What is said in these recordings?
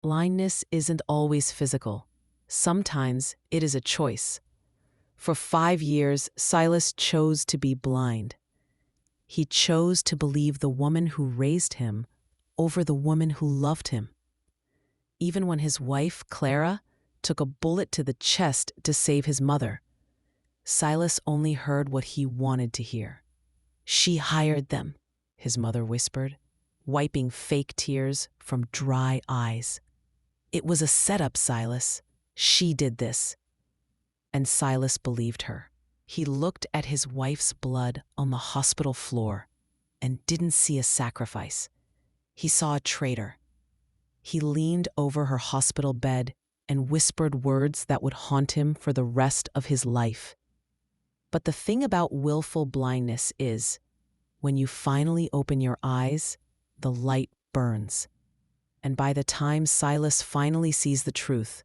Blindness isn't always physical. Sometimes it is a choice. For 5 years, Silas chose to be blind. He chose to believe the woman who raised him over the woman who loved him. Even when his wife, Clara, took a bullet to the chest to save his mother, Silas only heard what he wanted to hear. "She hired them," his mother whispered, wiping fake tears from dry eyes. "It was a setup, Silas. She did this." And Silas believed her. He looked at his wife's blood on the hospital floor and didn't see a sacrifice. He saw a traitor. He leaned over her hospital bed and whispered words that would haunt him for the rest of his life. But the thing about willful blindness is, when you finally open your eyes, the light burns. And by the time Silas finally sees the truth,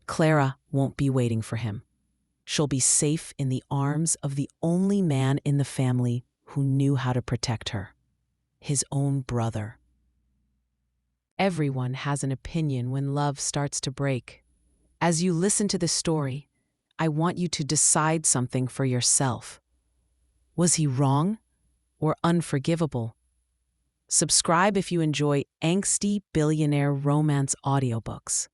Clara won't be waiting for him. She'll be safe in the arms of the only man in the family who knew how to protect her, his own brother. Everyone has an opinion when love starts to break. As you listen to this story, I want you to decide something for yourself. Was he wrong or unforgivable? Subscribe if you enjoy angsty billionaire romance audiobooks.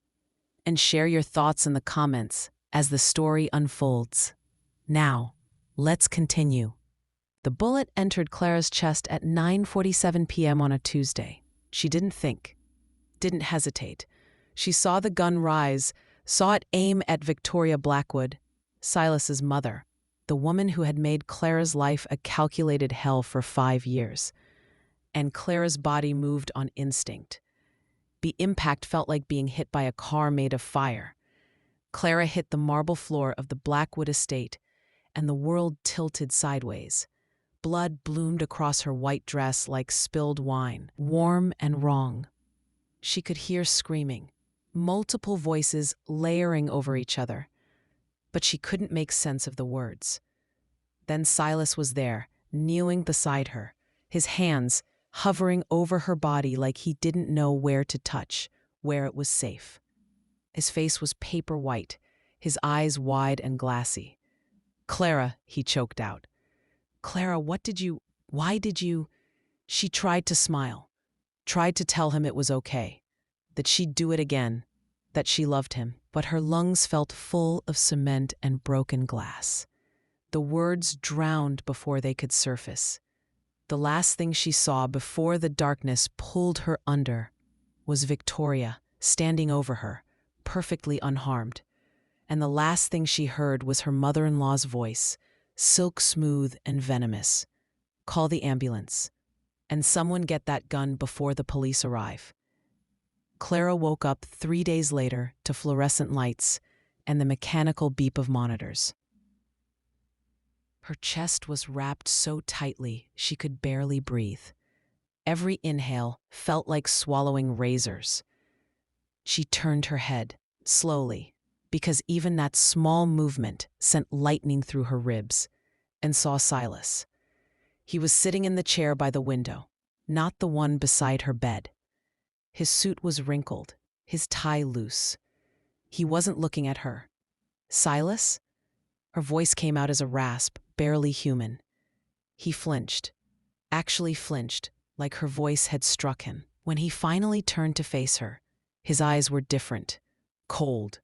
And share your thoughts in the comments as the story unfolds. Now, let's continue. The bullet entered Clara's chest at 9:47 p.m. on a Tuesday. She didn't think, didn't hesitate. She saw the gun rise, saw it aim at Victoria Blackwood, Silas's mother, the woman who had made Clara's life a calculated hell for 5 years. And Clara's body moved on instinct. The impact felt like being hit by a car made of fire. Clara hit the marble floor of the Blackwood estate, and the world tilted sideways. Blood bloomed across her white dress like spilled wine, warm and wrong. She could hear screaming, multiple voices layering over each other, but she couldn't make sense of the words. Then Silas was there, kneeling beside her, his hands hovering over her body like he didn't know where to touch, where it was safe. His face was paper white, his eyes wide and glassy. "Clara," he choked out. "Clara, why did you?" She tried to smile, tried to tell him it was okay, that she'd do it again, that she loved him, but her lungs felt full of cement and broken glass. The words drowned before they could surface. The last thing she saw before the darkness pulled her under was Victoria standing over her, perfectly unharmed. And the last thing she heard was her mother-in-law's voice, silk smooth and venomous. "Call the ambulance. And someone get that gun before the police arrive." Clara woke up 3 days later to fluorescent lights and the mechanical beep of monitors. Her chest was wrapped so tightly she could barely breathe. Every inhale felt like swallowing razors. She turned her head, slowly, because even that small movement sent lightning through her ribs, and saw Silas. He was sitting in the chair by the window, not the one beside her bed. His suit was wrinkled, his tie loose. He wasn't looking at her. "Silas?" Her voice came out as a rasp, barely human. He flinched, actually flinched, like her voice had struck him. When he finally turned to face her, his eyes were different, cold.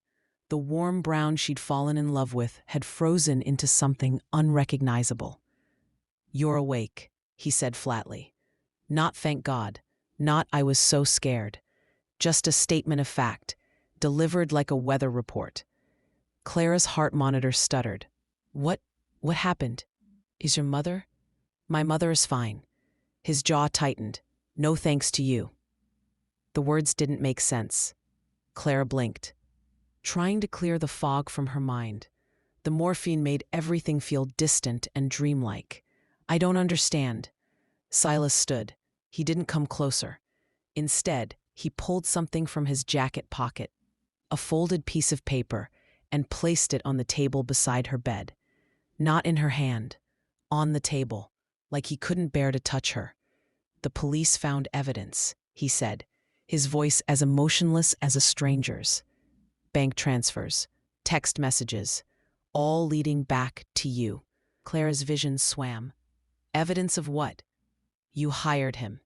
The warm brown she'd fallen in love with had frozen into something unrecognizable. "You're awake," he said flatly. Not "thank God," not "I was so scared." Just a statement of fact, delivered like a weather report. Clara's heart monitor stuttered. What happened? Is your mother?" "My mother is fine." His jaw tightened. "No thanks to you." The words didn't make sense. Clara blinked, trying to clear the fog from her mind. The morphine made everything feel distant and dreamlike. "I don't understand." Silas stood. He didn't come closer. Instead, he pulled something from his jacket pocket, a folded piece of paper, and placed it on the table beside her bed. Not in her hand, on the table, like he couldn't bear to touch her. "The police found evidence," he said. his voice as emotionless as a stranger's. Bank transfers, text messages, all leading back to you. Clara's vision swam. Evidence of what? You hired him.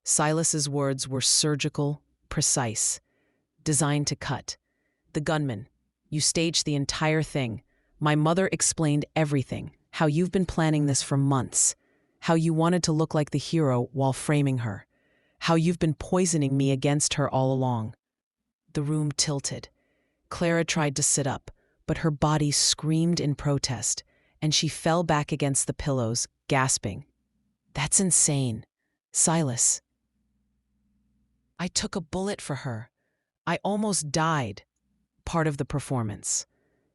Silas's words were surgical, precise, designed to cut. The gunman. You staged the entire thing. My mother explained everything, how you've been planning this for months, how you wanted to look like the hero while framing her, how you've been poisoning me against her all along. The room tilted. Clara tried to sit up, but her body screamed in protest, and she fell back against the pillows, gasping. That's insane. Silas. I took a bullet for her. I almost died. Part of the performance.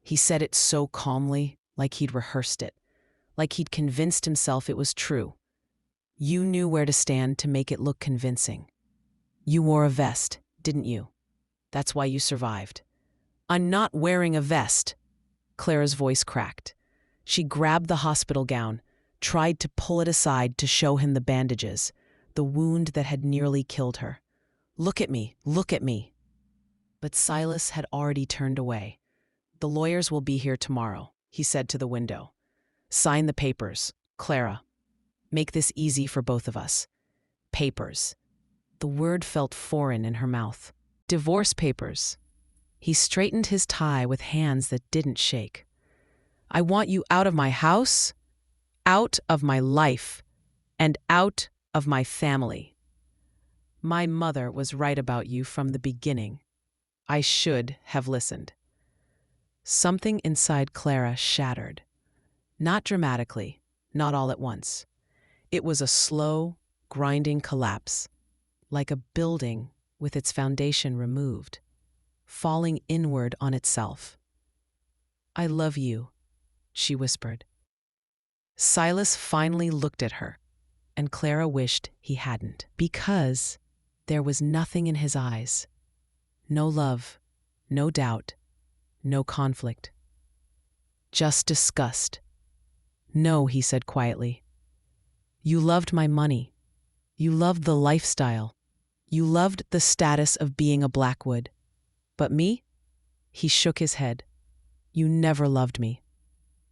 He said it so calmly, like he'd rehearsed it, like he'd convinced himself it was true. You knew where to stand to make it look convincing. You wore a vest, didn't you? That's why you survived. I'm not wearing a vest. Clara's voice cracked. She grabbed the hospital gown, tried to pull it aside to show him the bandages, the wound that had nearly killed her. Look at me, look at me. But Silas had already turned away. The lawyers will be here tomorrow, he said to the window. Sign the papers, Clara. Make this easy for both of us. Papers. The word felt foreign in her mouth. Divorce papers. He straightened his tie with hands that didn't shake. I want you out of my house, out of my life, and out of my family. My mother was right about you from the beginning. I should have listened. Something inside Clara shattered. Not dramatically, not all at once. It was a slow, grinding collapse, like a building with its foundation removed, falling inward on itself. I love you, she whispered. Silas finally looked at her, and Clara wished he hadn't, because there was nothing in his eyes. No love, no doubt, no conflict. Just disgust. No, he said quietly. You loved my money. You loved the lifestyle. You loved the status of being a Blackwood. But me? He shook his head. You never loved me.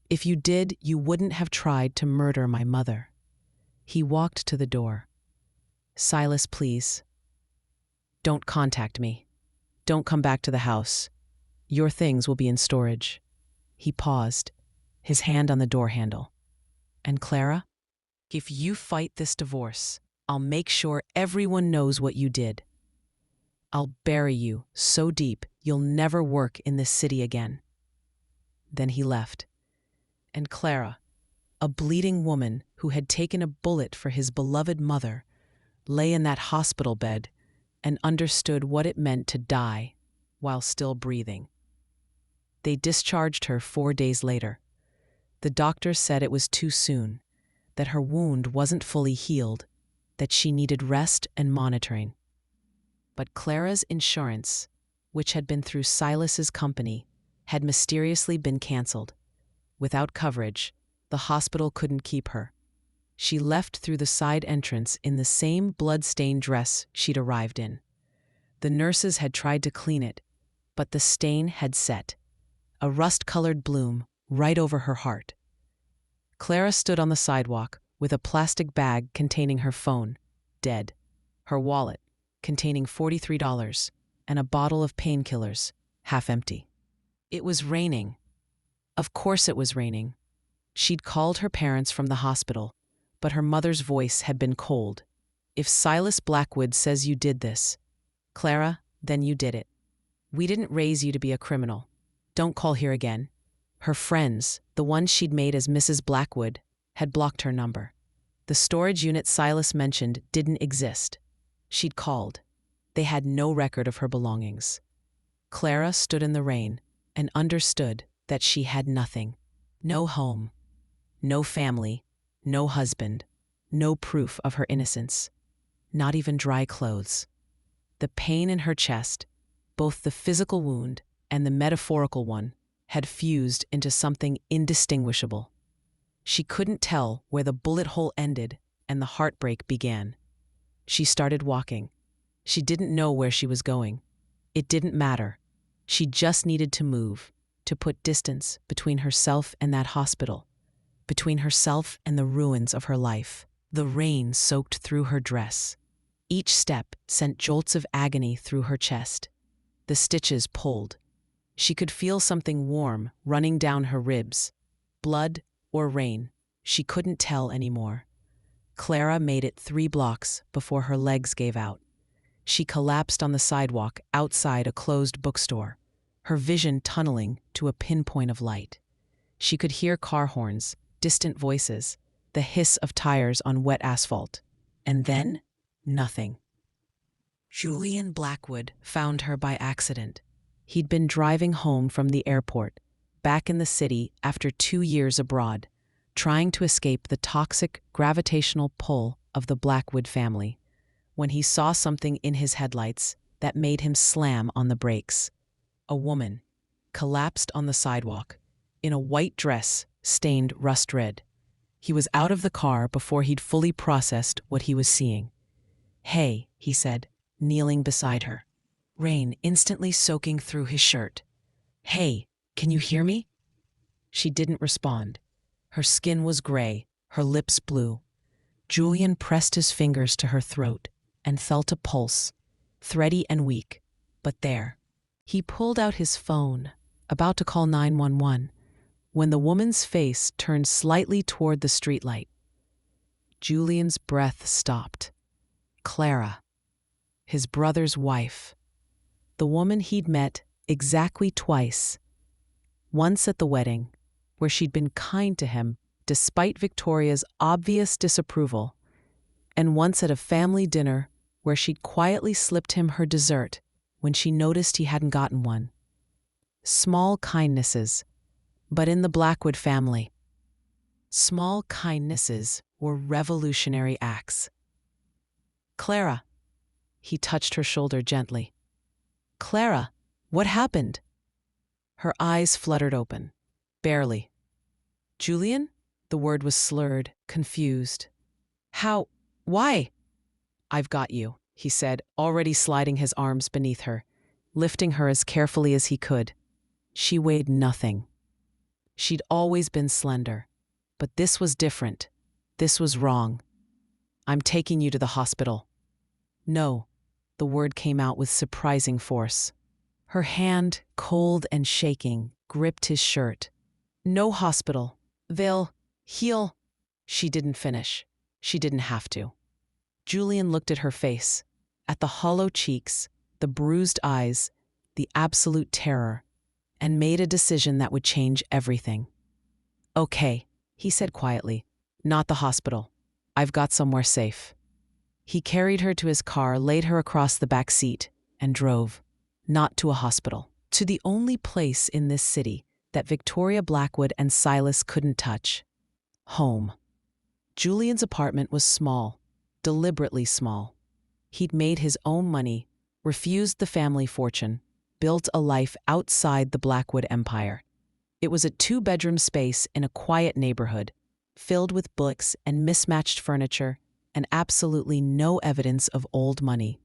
If you did, you wouldn't have tried to murder my mother. He walked to the door. Silas, please. Don't contact me. Don't come back to the house. Your things will be in storage. He paused, his hand on the door handle. And Clara, if you fight this divorce, I'll make sure everyone knows what you did. I'll bury you so deep you'll never work in this city again. Then he left. And Clara, a bleeding woman who had taken a bullet for his beloved mother, lay in that hospital bed and understood what it meant to die while still breathing. They discharged her 4 days later. The doctor said it was too soon, that her wound wasn't fully healed, that she needed rest and monitoring. But Clara's insurance, which had been through Silas's company, had mysteriously been canceled. Without coverage, the hospital couldn't keep her. She left through the side entrance in the same blood-stained dress she'd arrived in. The nurses had tried to clean it, but the stain had set, a rust-colored bloom right over her heart. Clara stood on the sidewalk with a plastic bag containing her phone, dead, her wallet containing $43, and a bottle of painkillers, half empty. It was raining. Of course it was raining. She'd called her parents from the hospital, but her mother's voice had been cold. If Silas Blackwood says you did this, Clara, then you did it. We didn't raise you to be a criminal. Don't call here again. Her friends, the ones she'd made as Mrs. Blackwood, had blocked her number. The storage unit Silas mentioned didn't exist. She'd called. They had no record of her belongings. Clara stood in the rain and understood that she had nothing. No home, no family, no husband, no proof of her innocence, not even dry clothes. The pain in her chest, both the physical wound and the metaphorical one, had fused into something indistinguishable. She couldn't tell where the bullet hole ended and the heartbreak began. She started walking, She didn't know where she was going. It didn't matter. She just needed to move, to put distance between herself and that hospital, between herself and the ruins of her life. The rain soaked through her dress. Each step sent jolts of agony through her chest. The stitches pulled. She could feel something warm running down her ribs. Blood or rain, she couldn't tell anymore. Clara made it 3 blocks before her legs gave out. She collapsed on the sidewalk outside a closed bookstore, her vision tunneling to a pinpoint of light. She could hear car horns, distant voices, the hiss of tires on wet asphalt. And then, nothing. Julian Blackwood found her by accident. He'd been driving home from the airport, back in the city after 2 years abroad, trying to escape the toxic gravitational pull of the Blackwood family, when he saw something in his headlights that made him slam on the brakes. A woman, collapsed on the sidewalk, in a white dress stained rust red. He was out of the car before he'd fully processed what he was seeing. "Hey," he said, kneeling beside her, rain instantly soaking through his shirt. "Hey, can you hear me?" She didn't respond. Her skin was gray, her lips blue. Julian pressed his fingers to her throat and felt a pulse, thready and weak, but there. He pulled out his phone, about to call 911, when the woman's face turned slightly toward the streetlight. Julian's breath stopped. Clara, his brother's wife, the woman he'd met exactly twice. Once at the wedding, where she'd been kind to him despite Victoria's obvious disapproval, and once at a family dinner where she'd quietly slipped him her dessert when she noticed he hadn't gotten one. Small kindnesses, but in the Blackwood family, small kindnesses were revolutionary acts. "Clara," he touched her shoulder gently. "Clara, what happened?" Her eyes fluttered open. "Barely." "Julian?" The word was slurred, confused. "How? Why?" "I've got you," he said, already sliding his arms beneath her, lifting her as carefully as he could. She weighed nothing. She'd always been slender, but this was different. This was wrong. "I'm taking you to the hospital." "No," the word came out with surprising force. Her hand, cold and shaking, gripped his shirt. "No hospital. They'll heal." She didn't finish. She didn't have to. Julian looked at her face, at the hollow cheeks, the bruised eyes, the absolute terror, and made a decision that would change everything. "Okay," he said quietly, "not the hospital. I've got somewhere safe." He carried her to his car, laid her across the back seat, and drove. Not to a hospital. To the only place in this city that Victoria Blackwood and Silas couldn't touch. Home. Julian's apartment was small, deliberately small. He'd made his own money, refused the family fortune, built a life outside the Blackwood empire. It was a 2-bedroom space in a quiet neighborhood, filled with books and mismatched furniture, and absolutely no evidence of old money.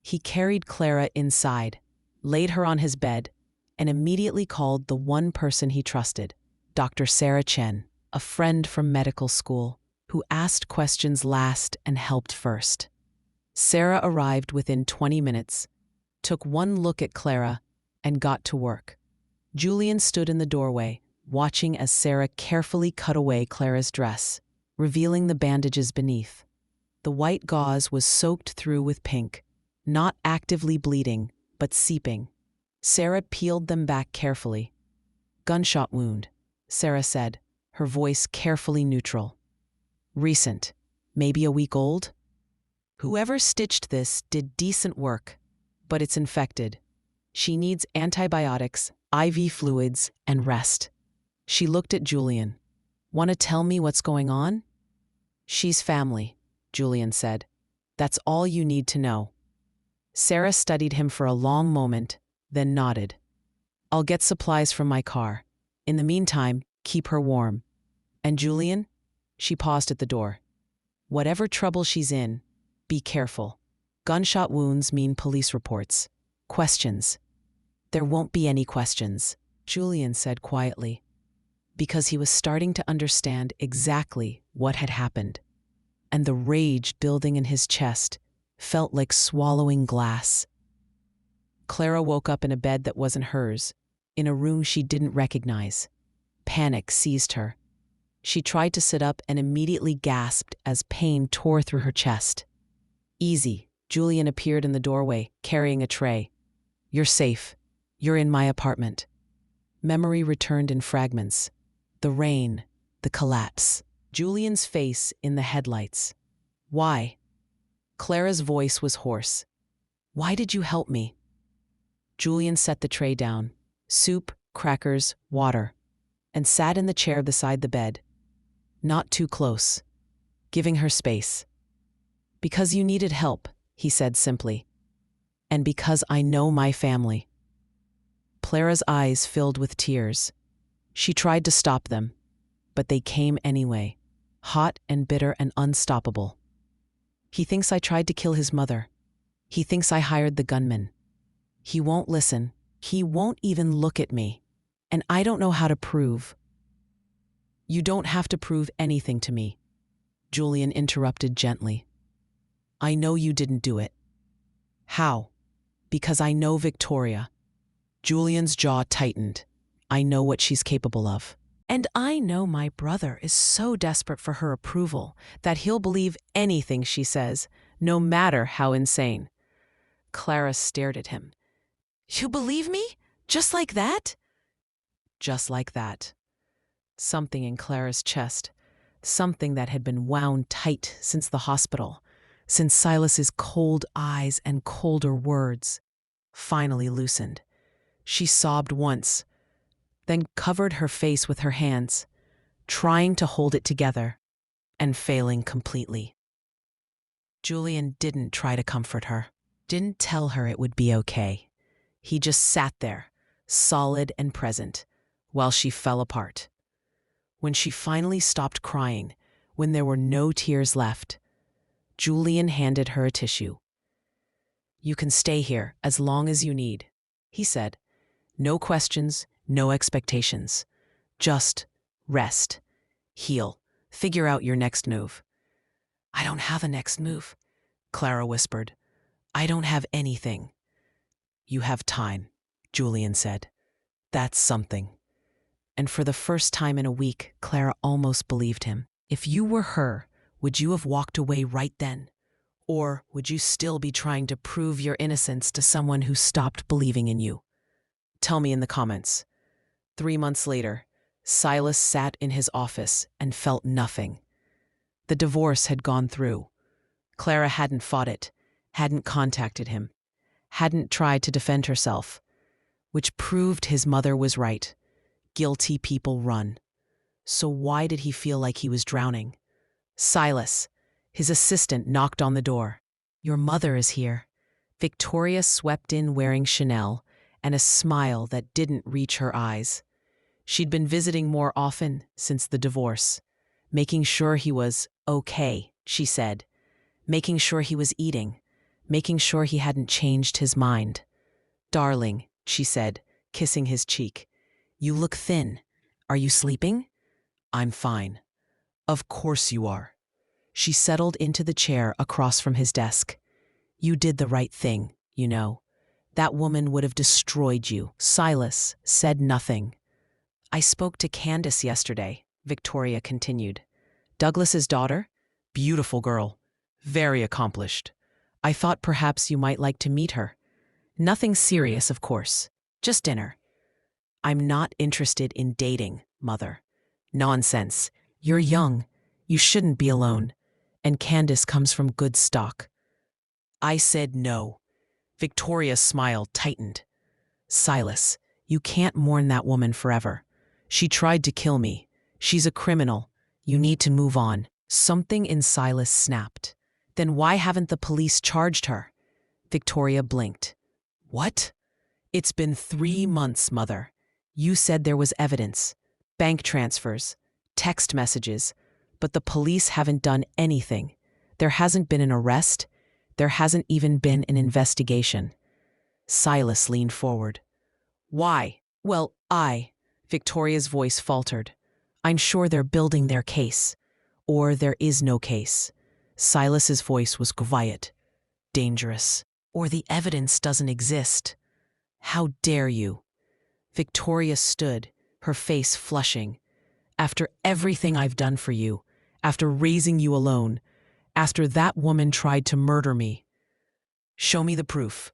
He carried Clara inside, laid her on his bed, and immediately called the one person he trusted, Dr. Sarah Chen, a friend from medical school, who asked questions last and helped first. Sarah arrived within 20 minutes, took one look at Clara, and got to work. Julian stood in the doorway, watching as Sarah carefully cut away Clara's dress, revealing the bandages beneath. The white gauze was soaked through with pink, not actively bleeding, but seeping. Sarah peeled them back carefully. "Gunshot wound," Sarah said, her voice carefully neutral. "Recent, maybe a week old? Whoever stitched this did decent work, but it's infected. She needs antibiotics, IV fluids, and rest." She looked at Julian. "Want to tell me what's going on?" "She's family," Julian said. "That's all you need to know." Sarah studied him for a long moment, then nodded. "I'll get supplies from my car. In the meantime, keep her warm. And Julian?" She paused at the door. "Whatever trouble she's in, be careful. Gunshot wounds mean police reports. Questions. There won't be any questions, Julian said quietly, because he was starting to understand exactly what had happened. And the rage building in his chest felt like swallowing glass. Clara woke up in a bed that wasn't hers, in a room she didn't recognize. Panic seized her. She tried to sit up and immediately gasped as pain tore through her chest. Easy, Julian appeared in the doorway, carrying a tray. You're safe. You're in my apartment. Memory returned in fragments. The rain, the collapse. Julian's face in the headlights. Why? Clara's voice was hoarse. Why did you help me? Julian set the tray down. Soup, crackers, water. And sat in the chair beside the bed. Not too close. Giving her space. Because you needed help, he said simply. And because I know my family. Clara's eyes filled with tears. She tried to stop them, but they came anyway, hot and bitter and unstoppable. He thinks I tried to kill his mother. He thinks I hired the gunman. He won't listen. He won't even look at me. And I don't know how to prove. You don't have to prove anything to me, Julian interrupted gently. I know you didn't do it. How? Because I know Victoria. Julian's jaw tightened. I know what she's capable of. And I know my brother is so desperate for her approval that he'll believe anything she says, no matter how insane. Clara stared at him. You believe me? Just like that? Just like that. Something in Clara's chest, something that had been wound tight since the hospital, since Silas's cold eyes and colder words, finally loosened. She sobbed once, then covered her face with her hands, trying to hold it together, and failing completely. Julian didn't try to comfort her, didn't tell her it would be okay. He just sat there, solid and present, while she fell apart. When she finally stopped crying, when there were no tears left, Julian handed her a tissue. You can stay here as long as you need, he said. No questions, no expectations. Just rest, heal, figure out your next move. I don't have a next move, Clara whispered. I don't have anything. You have time, Julian said. That's something. And for the first time in a week, Clara almost believed him. If you were her, would you have walked away right then? Or would you still be trying to prove your innocence to someone who stopped believing in you? Tell me in the comments. 3 months later, Silas sat in his office and felt nothing. The divorce had gone through. Clara hadn't fought it, hadn't contacted him, hadn't tried to defend herself, which proved his mother was right. Guilty people run. So why did he feel like he was drowning? Silas, his assistant, knocked on the door. Your mother is here. Victoria swept in wearing Chanel and a smile that didn't reach her eyes. She'd been visiting more often since the divorce, making sure he was okay, she said, making sure he was eating, making sure he hadn't changed his mind. Darling, she said, kissing his cheek. You look thin. Are you sleeping? I'm fine. Of course you are. She settled into the chair across from his desk. You did the right thing, you know. That woman would have destroyed you. Silas said nothing. I spoke to Candace yesterday, Victoria continued. Douglas's daughter? Beautiful girl. Very accomplished. I thought perhaps you might like to meet her. Nothing serious, of course. Just dinner. I'm not interested in dating, Mother. Nonsense. You're young. You shouldn't be alone. And Candace comes from good stock. I said no. Victoria's smile tightened. Silas, you can't mourn that woman forever. She tried to kill me. She's a criminal. You need to move on. Something in Silas snapped. Then why haven't the police charged her? Victoria blinked. What? It's been 3 months, Mother. You said there was evidence. Bank transfers, text messages, but the police haven't done anything. There hasn't been an arrest. There hasn't even been an investigation. Silas leaned forward. Why? Well, Victoria's voice faltered. I'm sure they're building their case. Or there is no case. Silas's voice was quiet, dangerous. Or the evidence doesn't exist. How dare you? Victoria stood, her face flushing. After everything I've done for you, after raising you alone, after that woman tried to murder me. Show me the proof.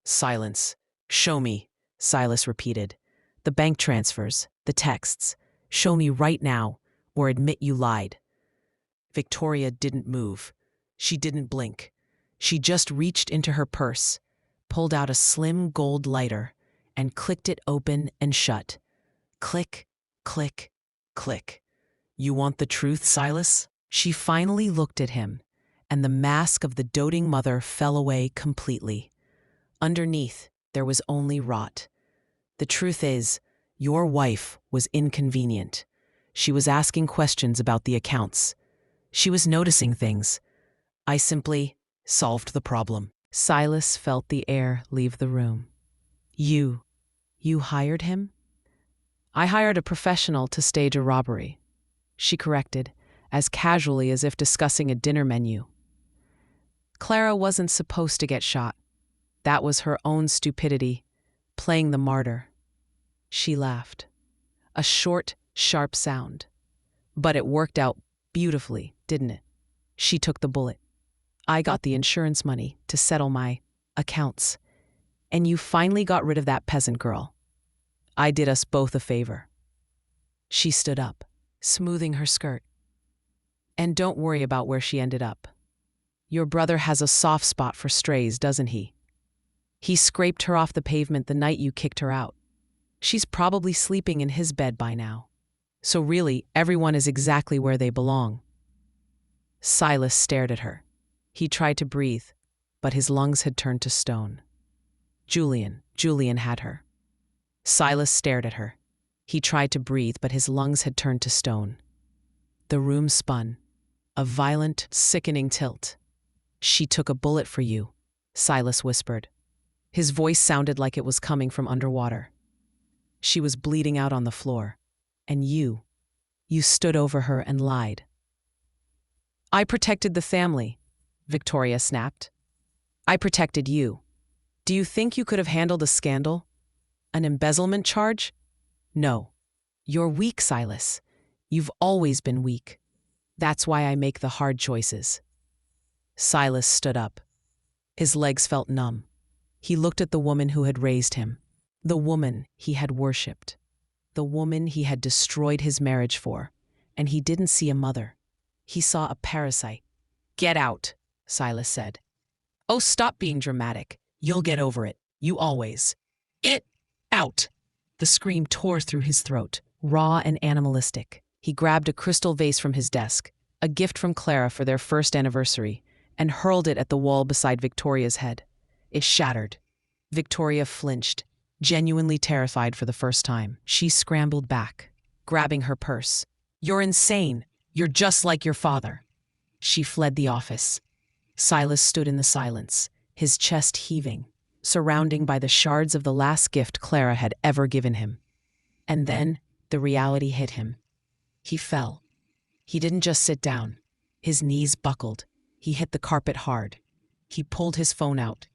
Silence. Show me, Silas repeated. The bank transfers, the texts. Show me right now, or admit you lied. Victoria didn't move. She didn't blink. She just reached into her purse, pulled out a slim gold lighter, and clicked it open and shut. Click, click, click. You want the truth, Silas? She finally looked at him, and the mask of the doting mother fell away completely. Underneath, there was only rot. The truth is, your wife was inconvenient. She was asking questions about the accounts. She was noticing things. I simply solved the problem. Silas felt the air leave the room. You hired him? I hired a professional to stage a robbery, she corrected, as casually as if discussing a dinner menu. Clara wasn't supposed to get shot. That was her own stupidity, playing the martyr. She laughed. A short, sharp sound. But it worked out beautifully, didn't it? She took the bullet. I got the insurance money to settle my accounts. And you finally got rid of that peasant girl. I did us both a favor. She stood up, smoothing her skirt. And don't worry about where she ended up. Your brother has a soft spot for strays, doesn't he? He scraped her off the pavement the night you kicked her out. She's probably sleeping in his bed by now. So really, everyone is exactly where they belong. Silas stared at her. He tried to breathe, but his lungs had turned to stone. Julian had her. Silas stared at her. He tried to breathe, but his lungs had turned to stone. The room spun. A violent, sickening tilt. She took a bullet for you, Silas whispered. His voice sounded like it was coming from underwater. She was bleeding out on the floor. And you stood over her and lied. I protected the family, Victoria snapped. I protected you. Do you think you could have handled a scandal? An embezzlement charge? No. You're weak, Silas. You've always been weak. That's why I make the hard choices. Silas stood up. His legs felt numb. He looked at the woman who had raised him, the woman he had worshipped, the woman he had destroyed his marriage for, and he didn't see a mother. He saw a parasite. Get out, Silas said. Oh, stop being dramatic. You'll get over it. You always. Get out. The scream tore through his throat, raw and animalistic. He grabbed a crystal vase from his desk, a gift from Clara for their first anniversary, and hurled it at the wall beside Victoria's head. It shattered. Victoria flinched, genuinely terrified for the first time. She scrambled back, grabbing her purse. You're insane. You're just like your father. She fled the office. Silas stood in the silence, his chest heaving, surrounded by the shards of the last gift Clara had ever given him. And then the reality hit him. He fell. He didn't just sit down. His knees buckled. He hit the carpet hard. He pulled his phone out,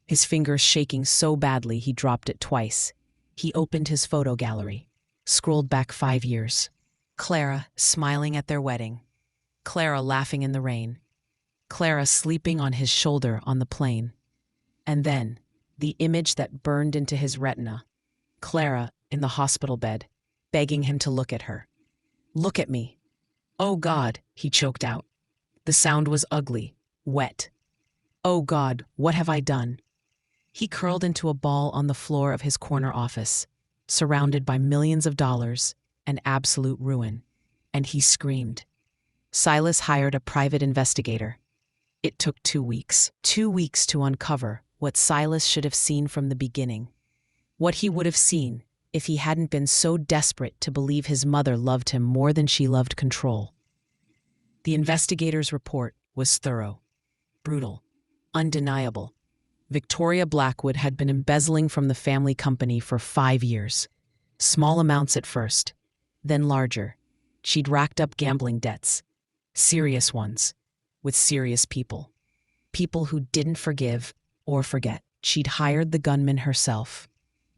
his fingers shaking so badly he dropped it twice. He opened his photo gallery, scrolled back 5 years. Clara smiling at their wedding. Clara laughing in the rain. Clara sleeping on his shoulder on the plane. And then, the image that burned into his retina. Clara in the hospital bed, begging him to look at her. Look at me. Oh God, he choked out. The sound was ugly, wet. Oh God, what have I done? He curled into a ball on the floor of his corner office, surrounded by millions of dollars and absolute ruin. And he screamed. Silas hired a private investigator. It took 2 weeks. 2 weeks to uncover what Silas should have seen from the beginning. What he would have seen if he hadn't been so desperate to believe his mother loved him more than she loved control. The investigator's report was thorough, brutal, undeniable. Victoria Blackwood had been embezzling from the family company for 5 years. Small amounts at first, then larger. She'd racked up gambling debts. Serious ones, with serious people. People who didn't forgive or forget. She'd hired the gunman herself,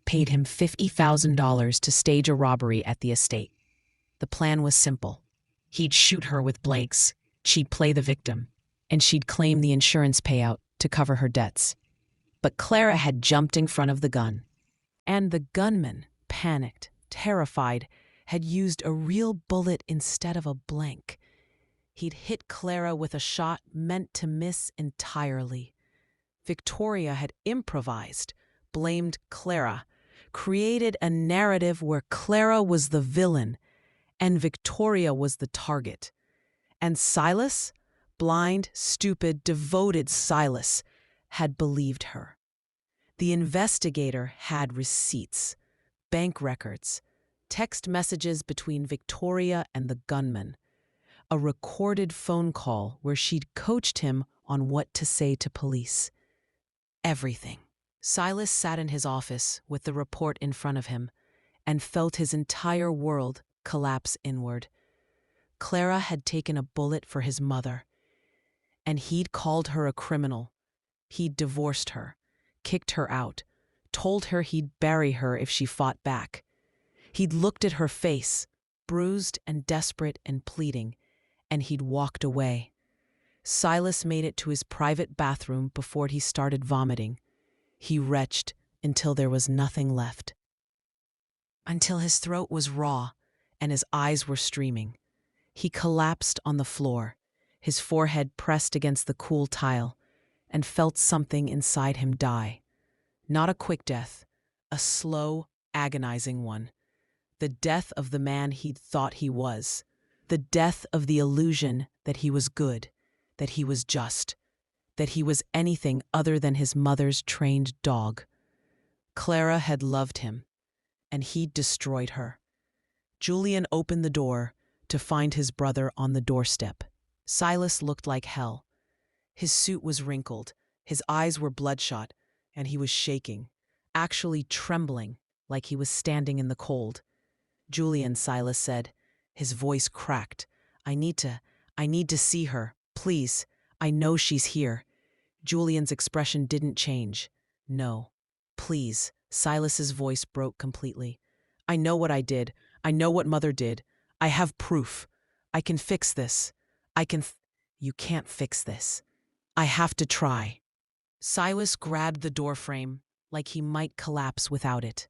paid him $50,000 to stage a robbery at the estate. The plan was simple. He'd shoot her with blanks, she'd play the victim, and she'd claim the insurance payout to cover her debts. But Clara had jumped in front of the gun. And the gunman, panicked, terrified, had used a real bullet instead of a blank. He'd hit Clara with a shot meant to miss entirely. Victoria had improvised, blamed Clara, created a narrative where Clara was the villain and Victoria was the target. And Silas, blind, stupid, devoted Silas, had believed her. The investigator had receipts, bank records, text messages between Victoria and the gunman, a recorded phone call where she'd coached him on what to say to police. Everything. Silas sat in his office with the report in front of him and felt his entire world collapse inward. Clara had taken a bullet for his mother, and he'd called her a criminal. He'd divorced her, kicked her out, told her he'd bury her if she fought back. He'd looked at her face, bruised and desperate and pleading, and he'd walked away. Silas made it to his private bathroom before he started vomiting. He retched until there was nothing left. Until his throat was raw and his eyes were streaming. He collapsed on the floor, his forehead pressed against the cool tile, and felt something inside him die. Not a quick death, a slow, agonizing one. The death of the man he'd thought he was. The death of the illusion that he was good, that he was just, that he was anything other than his mother's trained dog. Clara had loved him, and he'd destroyed her. Julian opened the door to find his brother on the doorstep. Silas looked like hell. His suit was wrinkled, his eyes were bloodshot, and he was shaking, actually trembling like he was standing in the cold. "Julian," Silas said, his voice cracked. I need to see her, please. I know she's here." Julian's expression didn't change. "No, please." Silas's voice broke completely. "I know what I did. I know what Mother did. I have proof. I can fix this. You can't fix this. I have to try." Silas grabbed the doorframe like he might collapse without it.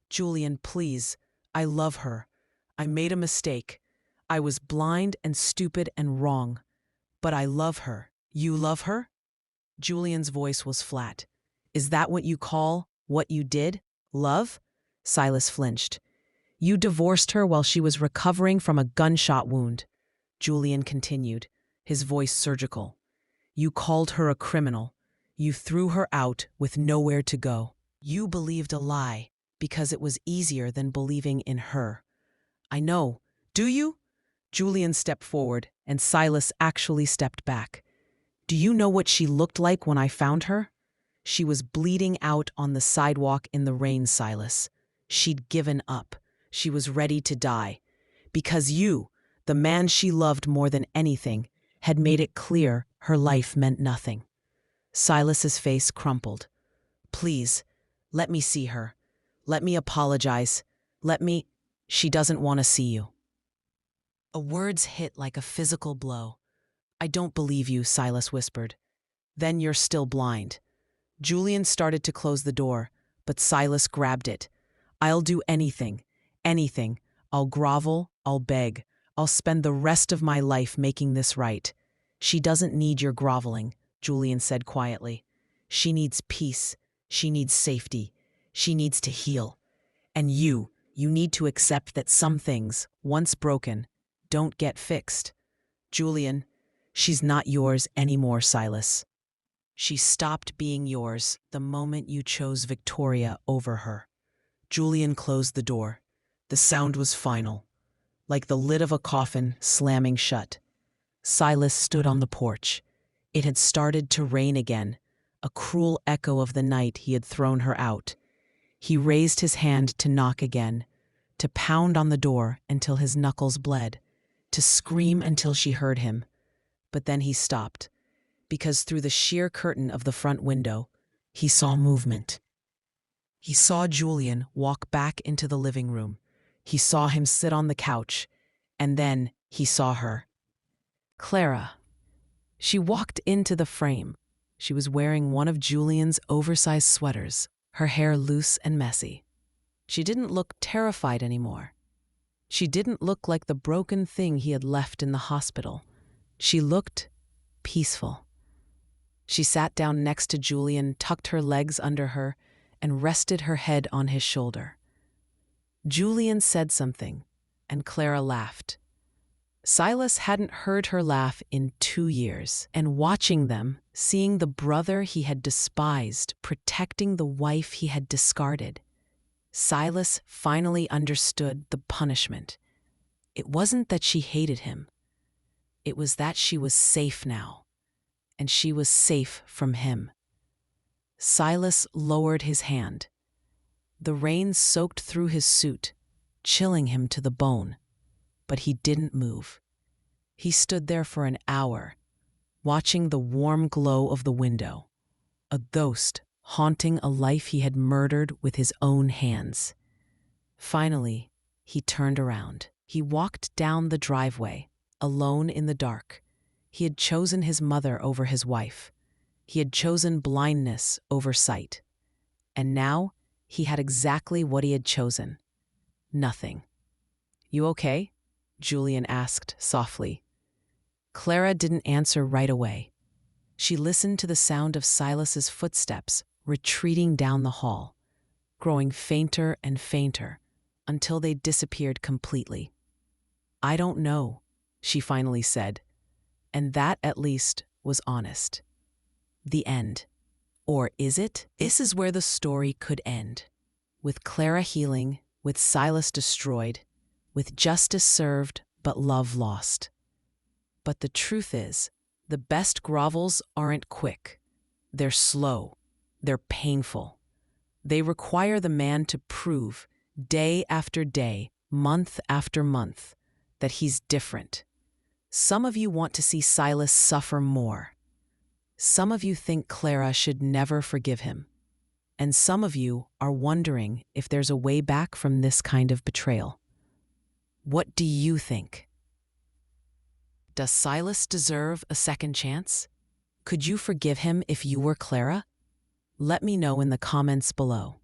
"Julian, please. I love her. I made a mistake. I was blind and stupid and wrong. But I love her. You love her?" Julian's voice was flat. "Is that what you call what you did? Love?" Silas flinched. "You divorced her while she was recovering from a gunshot wound." Julian continued, his voice surgical. "You called her a criminal. You threw her out with nowhere to go. You believed a lie because it was easier than believing in her." "I know. Do you?" Julian stepped forward, and Silas actually stepped back. "Do you know what she looked like when I found her?" "She was bleeding out on the sidewalk in the rain, Silas. She'd given up. She was ready to die. Because you, the man she loved more than anything, had made it clear her life meant nothing." Silas's face crumpled. "Please, let me see her. Let me apologize. She doesn't want to see you." A words hit like a physical blow. "I don't believe you," Silas whispered. "Then you're still blind." Julian started to close the door, but Silas grabbed it. "I'll do anything. Anything. I'll grovel, I'll beg. I'll spend the rest of my life making this right." "She doesn't need your groveling," Julian said quietly. "She needs peace. She needs safety. She needs to heal. And you need to accept that some things, once broken, don't get fixed." "Julian, she's not yours anymore, Silas. She stopped being yours the moment you chose Victoria over her." Julian closed the door. The sound was final, like the lid of a coffin slamming shut. Silas stood on the porch. It had started to rain again, a cruel echo of the night he had thrown her out. He raised his hand to knock again, to pound on the door until his knuckles bled, to scream until she heard him. But then he stopped, because through the sheer curtain of the front window, he saw movement. He saw Julian walk back into the living room. He saw him sit on the couch, and then he saw her. Clara. She walked into the frame. She was wearing one of Julian's oversized sweaters, her hair loose and messy. She didn't look terrified anymore. She didn't look like the broken thing he had left in the hospital. She looked peaceful. She sat down next to Julian, tucked her legs under her, and rested her head on his shoulder. Julian said something, and Clara laughed. Silas hadn't heard her laugh in 2 years, and watching them, seeing the brother he had despised protecting the wife he had discarded, Silas finally understood the punishment. It wasn't that she hated him. It was that she was safe now, and she was safe from him. Silas lowered his hand. The rain soaked through his suit, chilling him to the bone, but he didn't move. He stood there for an hour, watching the warm glow of the window, a ghost haunting a life he had murdered with his own hands. Finally, he turned around. He walked down the driveway, alone in the dark. He had chosen his mother over his wife. He had chosen blindness over sight. And now he had exactly what he had chosen. Nothing. "You okay?" Julian asked softly. Clara didn't answer right away. She listened to the sound of Silas's footsteps retreating down the hall, growing fainter and fainter until they disappeared completely. "I don't know," she finally said, and that at least was honest. The end. Or is it? This is where the story could end. With Clara healing, with Silas destroyed, with justice served but love lost. But the truth is, the best grovels aren't quick. They're slow. They're painful. They require the man to prove, day after day, month after month, that he's different. Some of you want to see Silas suffer more. Some of you think Clara should never forgive him. And some of you are wondering if there's a way back from this kind of betrayal. What do you think? Does Silas deserve a second chance? Could you forgive him if you were Clara? Let me know in the comments below.